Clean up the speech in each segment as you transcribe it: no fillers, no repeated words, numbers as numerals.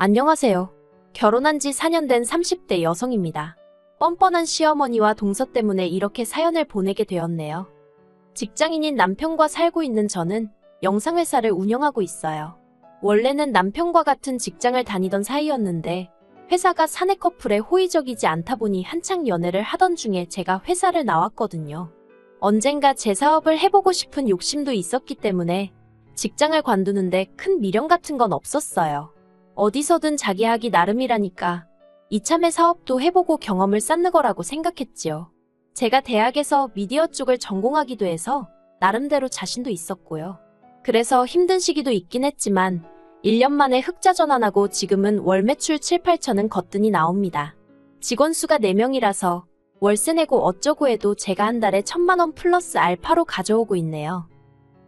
안녕하세요. 결혼한 지 4년 된 30대 여성입니다. 뻔뻔한 시어머니와 동서 때문에 이렇게 사연을 보내게 되었네요. 직장인인 남편과 살고 있는 저는 영상회사를 운영하고 있어요. 원래는 남편과 같은 직장을 다니던 사이였는데 회사가 사내 커플에 호의적이지 않다 보니 한창 연애를 하던 중에 제가 회사를 나왔거든요. 언젠가 제 사업을 해보고 싶은 욕심도 있었기 때문에 직장을 관두는데 큰 미련 같은 건 없었어요. 어디서든 자기 하기 나름이라니까 이참에 사업도 해보고 경험을 쌓는 거라고 생각했지요. 제가 대학에서 미디어 쪽을 전공하기도 해서 나름대로 자신도 있었고요. 그래서 힘든 시기도 있긴 했지만 1년 만에 흑자 전환하고 지금은 월 매출 7, 8천은 거뜬히 나옵니다. 직원 수가 4명이라서 월세 내고 어쩌고 해도 제가 한 달에 1,000만 원 플러스 알파로 가져오고 있네요.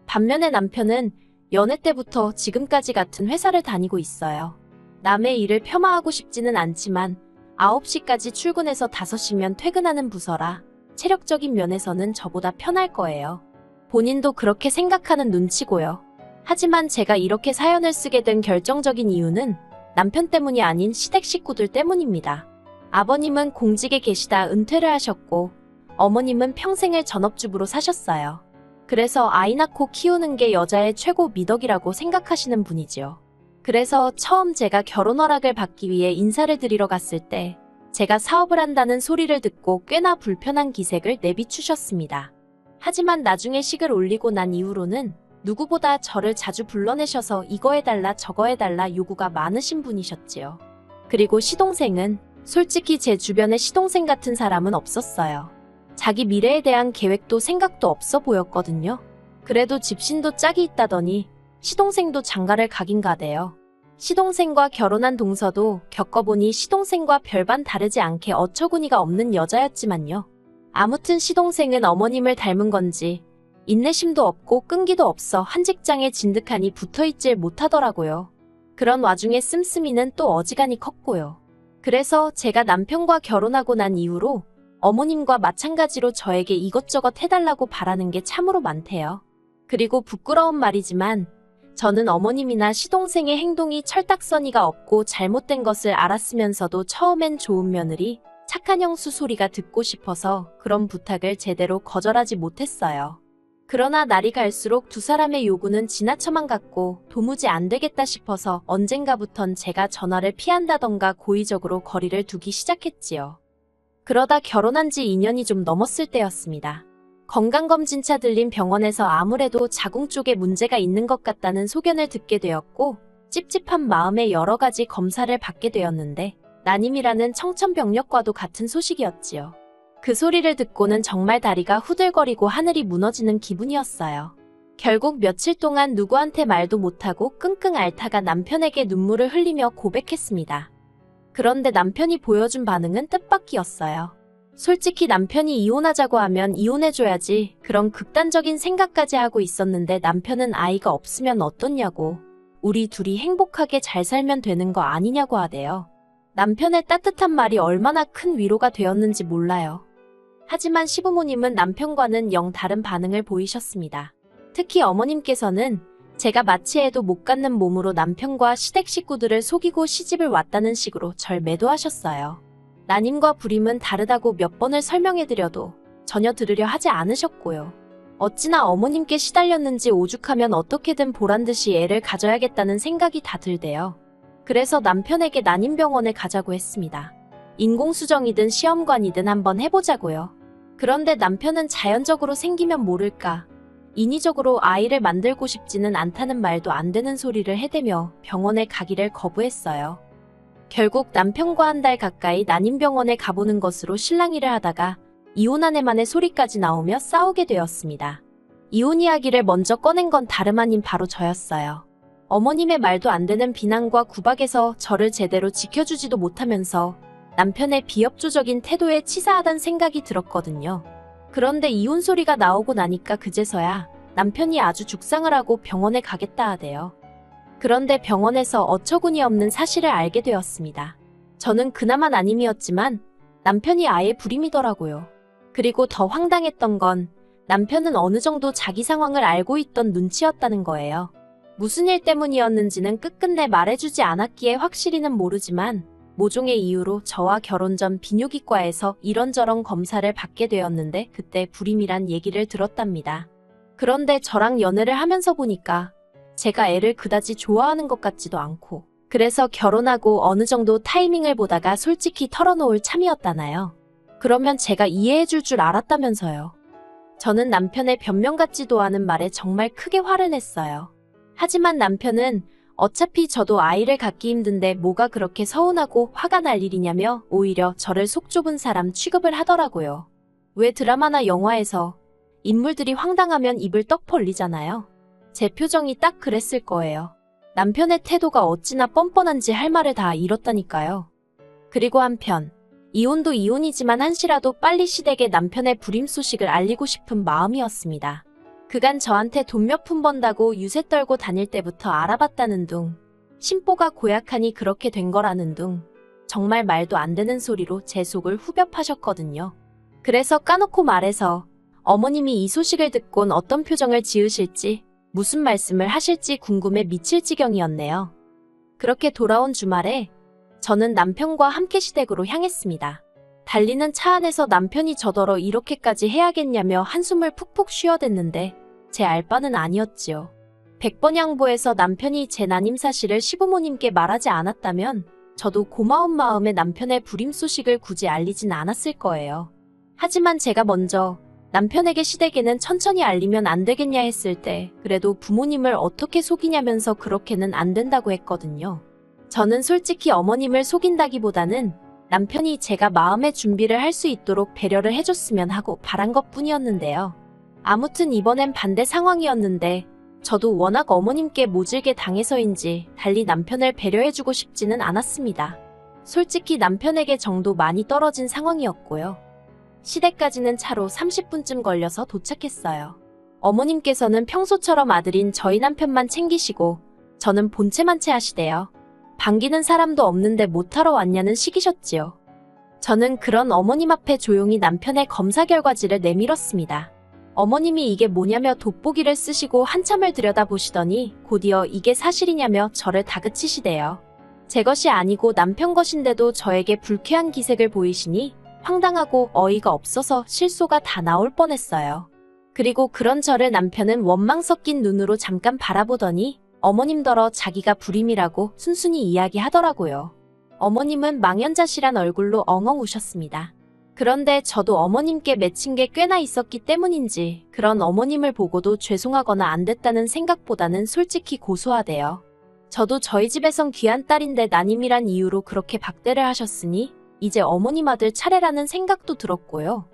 반면에 남편은 연애 때부터 지금까지 같은 회사를 다니고 있어요. 남의 일을 폄하하고 싶지는 않지만 9시까지 출근해서 5시면 퇴근하는 부서라 체력적인 면에서는 저보다 편할 거예요. 본인도 그렇게 생각하는 눈치고요. 하지만 제가 이렇게 사연을 쓰게 된 결정적인 이유는 남편 때문이 아닌 시댁 식구들 때문입니다. 아버님은 공직에 계시다 은퇴를 하셨고 어머님은 평생을 전업주부로 사셨어요. 그래서 아이 낳고 키우는 게 여자의 최고 미덕이라고 생각하시는 분이지요. 그래서 처음 제가 결혼 허락을 받기 위해 인사를 드리러 갔을 때 제가 사업을 한다는 소리를 듣고 꽤나 불편한 기색을 내비추셨습니다. 하지만 나중에 식을 올리고 난 이후로는 누구보다 저를 자주 불러내셔서 이거 해달라 저거 해달라 요구가 많으신 분이셨지요. 그리고 시동생은 솔직히 제 주변에 시동생 같은 사람은 없었어요. 자기 미래에 대한 계획도 생각도 없어 보였거든요. 그래도 집신도 짝이 있다더니 시동생도 장가를 가긴 가대요. 시동생과 결혼한 동서도 겪어보니 시동생과 별반 다르지 않게 어처구니가 없는 여자였지만요. 아무튼 시동생은 어머님을 닮은 건지 인내심도 없고 끈기도 없어 한 직장에 진득하니 붙어있질 못하더라고요. 그런 와중에 씀씀이는 또 어지간히 컸고요. 그래서 제가 남편과 결혼하고 난 이후로 어머님과 마찬가지로 저에게 이것저것 해달라고 바라는 게 참으로 많대요. 그리고 부끄러운 말이지만 저는 어머님이나 시동생의 행동이 철딱서니가 없고 잘못된 것을 알았으면서도 처음엔 좋은 며느리, 착한 형수 소리가 듣고 싶어서 그런 부탁을 제대로 거절하지 못했어요. 그러나 날이 갈수록 두 사람의 요구는 지나쳐만 갔고 도무지 안 되겠다 싶어서 언젠가부턴 제가 전화를 피한다던가 고의적으로 거리를 두기 시작했지요. 그러다 결혼한 지 2년이 좀 넘었을 때였습니다. 건강검진차 들린 병원에서 아무래도 자궁 쪽에 문제가 있는 것 같다는 소견을 듣게 되었고 찝찝한 마음에 여러 가지 검사를 받게 되었는데 난임이라는 청천벽력과도 같은 소식이었지요. 그 소리를 듣고는 정말 다리가 후들거리고 하늘이 무너지는 기분이었어요. 결국 며칠 동안 누구한테 말도 못하고 끙끙 앓다가 남편에게 눈물을 흘리며 고백했습니다. 그런데 남편이 보여준 반응은 뜻밖이었어요. 솔직히 남편이 이혼하자고 하면 이혼해줘야지 그런 극단적인 생각까지 하고 있었는데 남편은 아이가 없으면 어떻냐고 우리 둘이 행복하게 잘 살면 되는 거 아니냐고 하대요. 남편의 따뜻한 말이 얼마나 큰 위로가 되었는지 몰라요. 하지만 시부모님은 남편과는 영 다른 반응을 보이셨습니다. 특히 어머님께서는 제가 마취해도 못 갖는 몸으로 남편과 시댁 식구들을 속이고 시집을 왔다는 식으로 절 매도하셨어요. 난임과 불임은 다르다고 몇 번을 설명해드려도 전혀 들으려 하지 않으셨고요. 어찌나 어머님께 시달렸는지 오죽하면 어떻게든 보란듯이 애를 가져야겠다는 생각이 다 들대요. 그래서 남편에게 난임병원에 가자고 했습니다. 인공수정이든 시험관이든 한번 해보자고요. 그런데 남편은 자연적으로 생기면 모를까 인위적으로 아이를 만들고 싶지는 않다는 말도 안 되는 소리를 해대며 병원에 가기를 거부했어요. 결국 남편과 한 달 가까이 난임병원에 가보는 것으로 실랑이를 하다가 이혼한 애만의 소리까지 나오며 싸우게 되었습니다. 이혼 이야기를 먼저 꺼낸 건 다름 아닌 바로 저였어요. 어머님의 말도 안 되는 비난과 구박에서 저를 제대로 지켜주지도 못하면서 남편의 비협조적인 태도에 치사하단 생각이 들었거든요. 그런데 이혼 소리가 나오고 나니까 그제서야 남편이 아주 죽상을 하고 병원에 가겠다 하대요. 그런데 병원에서 어처구니 없는 사실을 알게 되었습니다. 저는 그나마 난임이었지만 남편이 아예 불임이더라고요. 그리고 더 황당했던 건 남편은 어느 정도 자기 상황을 알고 있던 눈치였다는 거예요. 무슨 일 때문이었는지는 끝끝내 말해주지 않았기에 확실히는 모르지만 모종의 이유로 저와 결혼 전 비뇨기과에서 이런저런 검사를 받게 되었는데 그때 불임이란 얘기를 들었답니다. 그런데 저랑 연애를 하면서 보니까 제가 애를 그다지 좋아하는 것 같지도 않고 그래서 결혼하고 어느 정도 타이밍을 보다가 솔직히 털어놓을 참이었다나요. 그러면 제가 이해해줄 줄 알았다면서요. 저는 남편의 변명 같지도 않은 말에 정말 크게 화를 냈어요. 하지만 남편은 어차피 저도 아이를 갖기 힘든데 뭐가 그렇게 서운하고 화가 날 일이냐며 오히려 저를 속 좁은 사람 취급을 하더라고요. 왜 드라마나 영화에서 인물들이 황당하면 입을 떡 벌리잖아요. 제 표정이 딱 그랬을 거예요. 남편의 태도가 어찌나 뻔뻔한지 할 말을 다 잃었다니까요. 그리고 한편 이혼도 이혼이지만 한시라도 빨리 시댁에 남편의 불임 소식을 알리고 싶은 마음이었습니다. 그간 저한테 돈 몇 푼 번다고 유세 떨고 다닐 때부터 알아봤다는 둥, 심보가 고약하니 그렇게 된 거라는 둥, 정말 말도 안 되는 소리로 제 속을 후벼 파셨거든요. 그래서 까놓고 말해서 어머님이 이 소식을 듣곤 어떤 표정을 지으실지, 무슨 말씀을 하실지 궁금해 미칠 지경이었네요. 그렇게 돌아온 주말에 저는 남편과 함께 시댁으로 향했습니다. 달리는 차 안에서 남편이 저더러 이렇게까지 해야겠냐며 한숨을 푹푹 쉬어댔는데 제 알바는 아니었지요. 100번 양보해서 남편이 제 난임 사실을 시부모님께 말하지 않았다면 저도 고마운 마음에 남편의 불임 소식을 굳이 알리진 않았을 거예요. 하지만 제가 먼저 남편에게 시댁에는 천천히 알리면 안 되겠냐 했을 때 그래도 부모님을 어떻게 속이냐면서 그렇게는 안 된다고 했거든요. 저는 솔직히 어머님을 속인다기보다는 남편이 제가 마음의 준비를 할 수 있도록 배려를 해줬으면 하고 바란 것뿐이었는데요. 아무튼 이번엔 반대 상황이었는데 저도 워낙 어머님께 모질게 당해서인지 달리 남편을 배려해주고 싶지는 않았습니다. 솔직히 남편에게 정도 많이 떨어진 상황이었고요. 시댁까지는 차로 30분쯤 걸려서 도착했어요. 어머님께서는 평소처럼 아들인 저희 남편만 챙기시고 저는 본체만 체하시대요. 반기는 사람도 없는데 못하러 왔냐는 식이셨지요. 저는 그런 어머님 앞에 조용히 남편의 검사 결과지를 내밀었습니다. 어머님이 이게 뭐냐며 돋보기를 쓰시고 한참을 들여다보시더니 곧이어 이게 사실이냐며 저를 다그치시대요. 제 것이 아니고 남편 것인데도 저에게 불쾌한 기색을 보이시니 황당하고 어이가 없어서 실소가 다 나올 뻔했어요. 그리고 그런 저를 남편은 원망 섞인 눈으로 잠깐 바라보더니 어머님더러 자기가 불임이라고 순순히 이야기하더라고요. 어머님은 망연자실한 얼굴로 엉엉 우셨습니다. 그런데 저도 어머님께 맺힌 게 꽤나 있었기 때문인지 그런 어머님을 보고도 죄송하거나 안 됐다는 생각보다는 솔직히 고소하대요. 저도 저희 집에선 귀한 딸인데 난임이란 이유로 그렇게 박대를 하셨으니 이제 어머님 아들 차례라는 생각도 들었고요.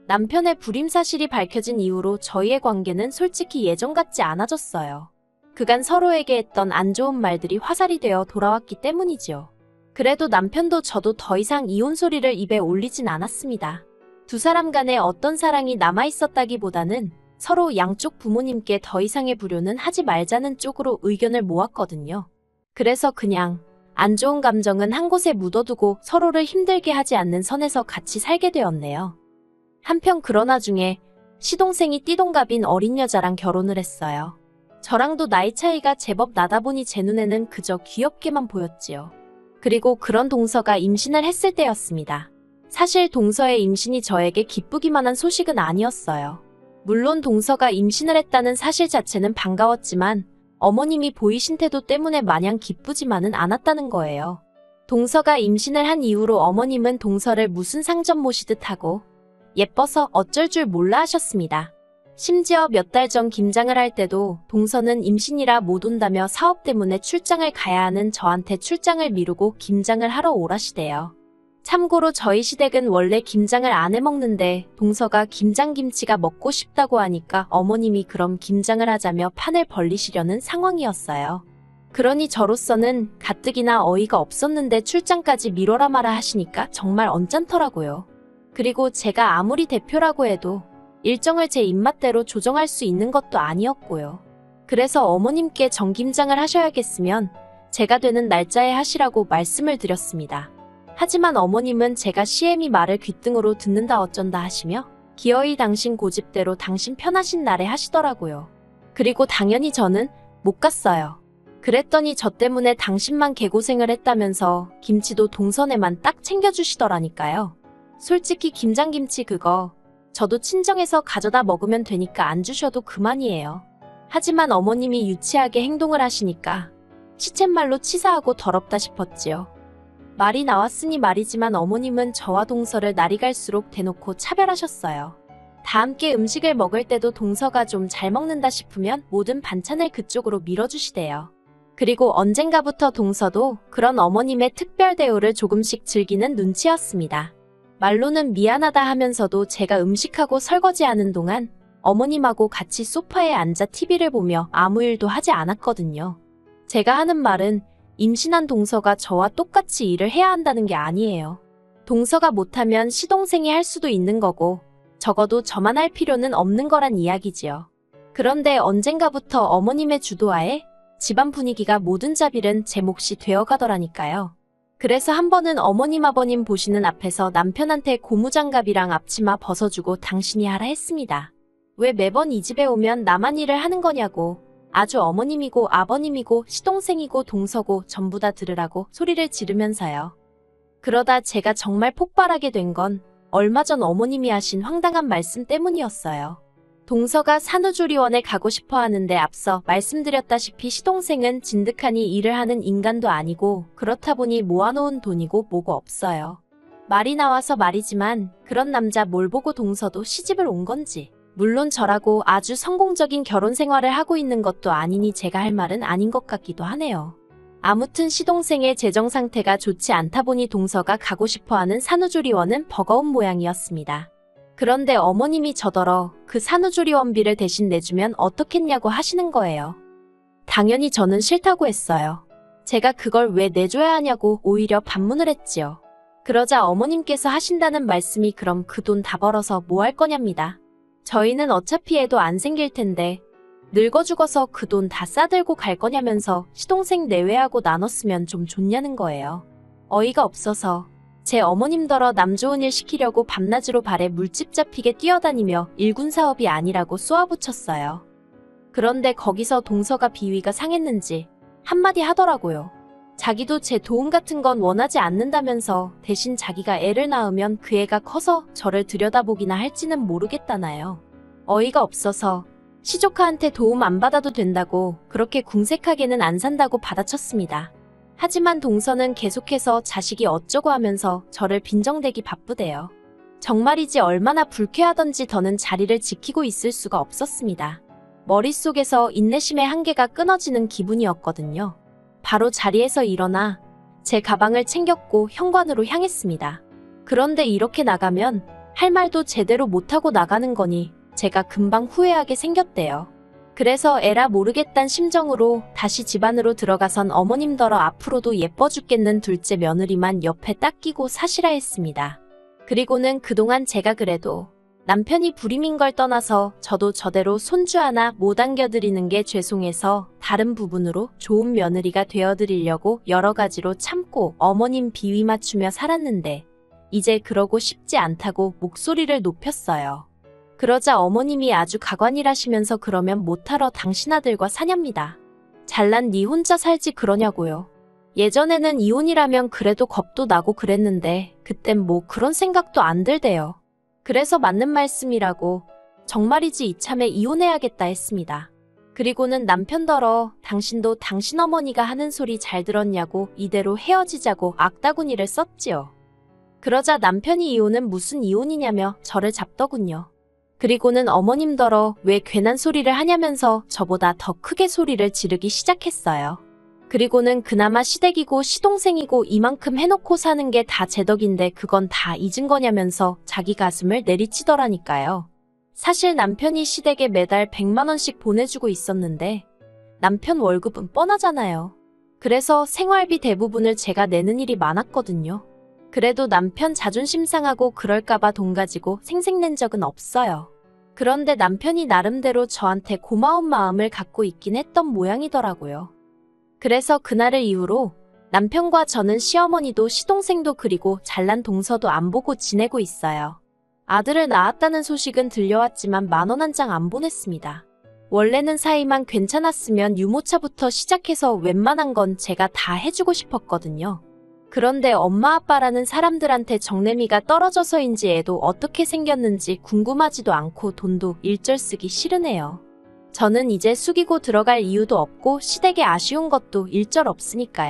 남편의 불임 사실이 밝혀진 이후로 저희의 관계는 솔직히 예전 같지 않아졌어요. 그간 서로에게 했던 안 좋은 말들이 화살이 되어 돌아왔기 때문이지요. 그래도 남편도 저도 더 이상 이혼 소리를 입에 올리진 않았습니다. 두 사람 간에 어떤 사랑이 남아있었다기보다는 서로 양쪽 부모님께 더 이상의 불효는 하지 말자는 쪽으로 의견을 모았거든요. 그래서 그냥 안 좋은 감정은 한 곳에 묻어두고 서로를 힘들게 하지 않는 선에서 같이 살게 되었네요. 한편 그런 와중에 시동생이 띠동갑인 어린 여자랑 결혼을 했어요. 저랑도 나이 차이가 제법 나다 보니 제 눈에는 그저 귀엽게만 보였지요. 그리고 그런 동서가 임신을 했을 때였습니다. 사실 동서의 임신이 저에게 기쁘기만 한 소식은 아니었어요. 물론 동서가 임신을 했다는 사실 자체는 반가웠지만 어머님이 보이신 태도 때문에 마냥 기쁘지만은 않았다는 거예요. 동서가 임신을 한 이후로 어머님은 동서를 무슨 상점 모시듯 하고 예뻐서 어쩔 줄 몰라 하셨습니다. 심지어 몇 달 전 김장을 할 때도 동서는 임신이라 못 온다며 사업 때문에 출장을 가야 하는 저한테 출장을 미루고 김장을 하러 오라시대요. 참고로 저희 시댁은 원래 김장을 안 해먹는데 동서가 김장김치가 먹고 싶다고 하니까 어머님이 그럼 김장을 하자며 판을 벌리시려는 상황이었어요. 그러니 저로서는 가뜩이나 어이가 없었는데 출장까지 미뤄라 마라 하시니까 정말 언짢더라고요. 그리고 제가 아무리 대표라고 해도 일정을 제 입맛대로 조정할 수 있는 것도 아니었고요. 그래서 어머님께 정김장을 하셔야겠으면 제가 되는 날짜에 하시라고 말씀을 드렸습니다. 하지만 어머님은 제가 시애미 말을 귓등으로 듣는다 어쩐다 하시며 기어이 당신 고집대로 당신 편하신 날에 하시더라고요. 그리고 당연히 저는 못 갔어요. 그랬더니 저 때문에 당신만 개고생을 했다면서 김치도 동선에만 딱 챙겨주시더라니까요. 솔직히 김장김치 그거 저도 친정에서 가져다 먹으면 되니까 안 주셔도 그만이에요. 하지만 어머님이 유치하게 행동을 하시니까 시쳇말로 치사하고 더럽다 싶었지요. 말이 나왔으니 말이지만 어머님은 저와 동서를 날이 갈수록 대놓고 차별하셨어요. 다 함께 음식을 먹을 때도 동서가 좀 잘 먹는다 싶으면 모든 반찬을 그쪽으로 밀어주시대요. 그리고 언젠가부터 동서도 그런 어머님의 특별 대우를 조금씩 즐기는 눈치였습니다. 말로는 미안하다 하면서도 제가 음식하고 설거지하는 동안 어머님하고 같이 소파에 앉아 TV를 보며 아무 일도 하지 않았거든요. 제가 하는 말은 임신한 동서가 저와 똑같이 일을 해야 한다는 게 아니에요. 동서가 못하면 시동생이 할 수도 있는 거고 적어도 저만 할 필요는 없는 거란 이야기지요. 그런데 언젠가부터 어머님의 주도하에 집안 분위기가 모든 자빌은 제 몫이 되어가더라니까요. 그래서 한 번은 어머님 아버님 보시는 앞에서 남편한테 고무장갑이랑 앞치마 벗어주고 당신이 하라 했습니다. 왜 매번 이 집에 오면 나만 일을 하는 거냐고. 아주 어머님이고 아버님이고 시동생이고 동서고 전부 다 들으라고 소리를 지르면서요. 그러다 제가 정말 폭발하게 된 건 얼마 전 어머님이 하신 황당한 말씀 때문이었어요. 동서가 산후조리원에 가고 싶어 하는데 앞서 말씀드렸다시피 시동생은 진득하니 일을 하는 인간도 아니고 그렇다 보니 모아놓은 돈이고 뭐고 없어요. 말이 나와서 말이지만 그런 남자 뭘 보고 동서도 시집을 온 건지. 물론 저라고 아주 성공적인 결혼 생활을 하고 있는 것도 아니니 제가 할 말은 아닌 것 같기도 하네요. 아무튼 시동생의 재정 상태가 좋지 않다 보니 동서가 가고 싶어하는 산후조리원은 버거운 모양이었습니다. 그런데 어머님이 저더러 그 산후조리원비를 대신 내주면 어떻겠냐고 하시는 거예요. 당연히 저는 싫다고 했어요. 제가 그걸 왜 내줘야 하냐고 오히려 반문을 했지요. 그러자 어머님께서 하신다는 말씀이 그럼 그 돈 다 벌어서 뭐 할 거냐입니다. 저희는 어차피 애도 안 생길 텐데 늙어 죽어서 그 돈 다 싸들고 갈 거냐면서 시동생 내외하고 나눴으면 좀 좋냐는 거예요. 어이가 없어서 제 어머님더러 남 좋은 일 시키려고 밤낮으로 발에 물집 잡히게 뛰어다니며 일군 사업이 아니라고 쏘아붙였어요. 그런데 거기서 동서가 비위가 상했는지 한마디 하더라고요. 자기도 제 도움 같은 건 원하지 않는다면서 대신 자기가 애를 낳으면 그 애가 커서 저를 들여다보기나 할지는 모르겠다나요. 어이가 없어서 시조카한테 도움 안 받아도 된다고 그렇게 궁색하게는 안 산다고 받아쳤습니다. 하지만 동서는 계속해서 자식이 어쩌고 하면서 저를 빈정대기 바쁘대요. 정말이지 얼마나 불쾌하던지 더는 자리를 지키고 있을 수가 없었습니다. 머릿속에서 인내심의 한계가 끊어지는 기분이었거든요. 바로 자리에서 일어나 제 가방을 챙겼고 현관으로 향했습니다. 그런데 이렇게 나가면 할 말도 제대로 못하고 나가는 거니 제가 금방 후회하게 생겼대요. 그래서 에라 모르겠단 심정으로 다시 집 안으로 들어가선 어머님더러 앞으로도 예뻐 죽겠는 둘째 며느리만 옆에 딱 끼고 사시라 했습니다. 그리고는 그동안 제가 그래도 남편이 불임인 걸 떠나서 저도 저대로 손주 하나 못 안겨드리는 게 죄송해서 다른 부분으로 좋은 며느리가 되어드리려고 여러 가지로 참고 어머님 비위 맞추며 살았는데 이제 그러고 싶지 않다고 목소리를 높였어요. 그러자 어머님이 아주 가관이라시면서 그러면 못하러 당신 아들과 사냐입니다. 잘난 니 혼자 살지 그러냐고요. 예전에는 이혼이라면 그래도 겁도 나고 그랬는데 그땐 뭐 그런 생각도 안 들대요. 그래서 맞는 말씀이라고 정말이지 이참에 이혼해야겠다 했습니다. 그리고는 남편더러 당신도 당신 어머니가 하는 소리 잘 들었냐고 이대로 헤어지자고 악다구니를 썼지요. 그러자 남편이 이혼은 무슨 이혼이냐며 저를 잡더군요. 그리고는 어머님더러 왜 괜한 소리를 하냐면서 저보다 더 크게 소리를 지르기 시작했어요. 그리고는 그나마 시댁이고 시동생이고 이만큼 해놓고 사는 게 다 제 덕인데 그건 다 잊은 거냐면서 자기 가슴을 내리치더라니까요. 사실 남편이 시댁에 매달 100만 원씩 보내주고 있었는데 남편 월급은 뻔하잖아요. 그래서 생활비 대부분을 제가 내는 일이 많았거든요. 그래도 남편 자존심 상하고 그럴까봐 돈 가지고 생색낸 적은 없어요. 그런데 남편이 나름대로 저한테 고마운 마음을 갖고 있긴 했던 모양이더라고요. 그래서 그날을 이후로 남편과 저는 시어머니도 시동생도 그리고 잘난 동서도 안 보고 지내고 있어요. 아들을 낳았다는 소식은 들려왔지만 10,000원 한 장 안 보냈습니다. 원래는 사이만 괜찮았으면 유모차부터 시작해서 웬만한 건 제가 다 해주고 싶었거든요. 그런데 엄마 아빠라는 사람들한테 정내미가 떨어져서인지 애도 어떻게 생겼는지 궁금하지도 않고 돈도 일절 쓰기 싫으네요. 저는 이제 숙이고 들어갈 이유도 없고 시댁에 아쉬운 것도 일절 없으니까요.